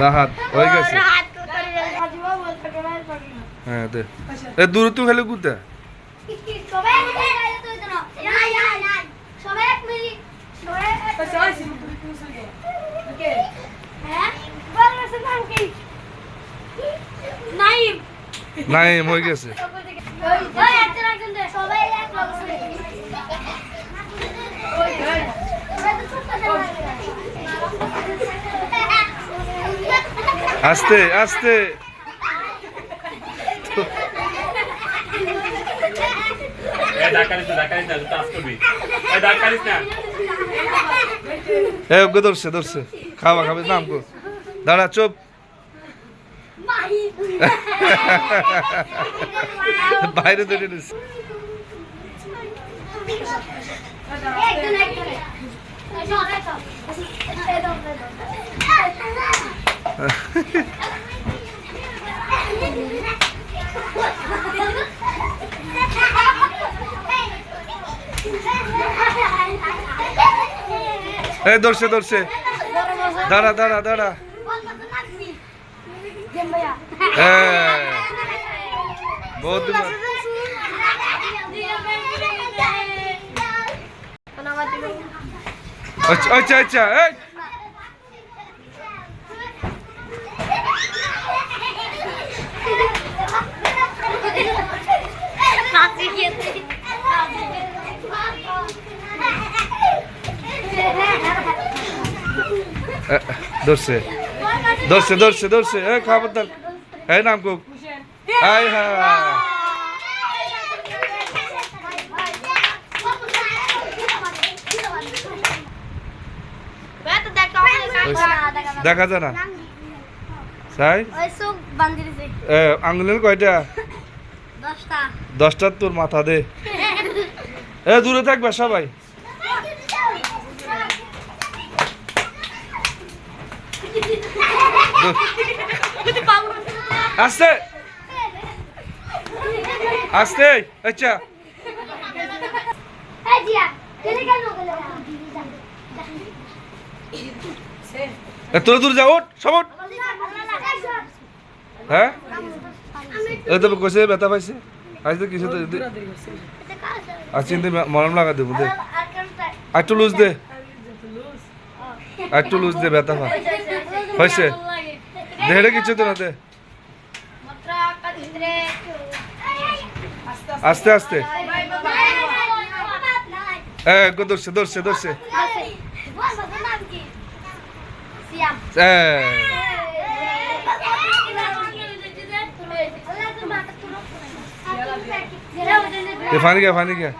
রাহাত হয়ে গেছে হ্যাঁ দে এ দূর তুই খালি কুদা নাইম হয়ে গেছে আস্তে আস্তে ধরছে ধরছে খাওয়া খাবে নাম কো দাঁড়া চুপ বাইরে ধরে নিচ্ছে ধরছে ধরছে দাঁড়া দাঁড়া দাঁড়া বহুত আচ্ছা আচ্ছা ধরছে ধরছে ধরছে ধরছে খাবার দার এই নাম কুক আই হা দেখা যায় না সাই আঙ্গুলের কয়টা 10টা তোর মাথা দে দূরে থাকবে সবাই আস্তে আস্তে আচ্ছা তোরা দূর যা ওঠ সব ওঠ হ্যাঁ তবে কষে ব্যথা পাইছে আজ তো কিছু আচ্ছা মরম লাগা দেবো দে একটু লুজ দে একটু লুজ দে ব্যথা পা হয়েছে দেহে কিছু তো না দে আস্তে আস্তে ধরছে ধরছে ধরছে ফানি গিয়া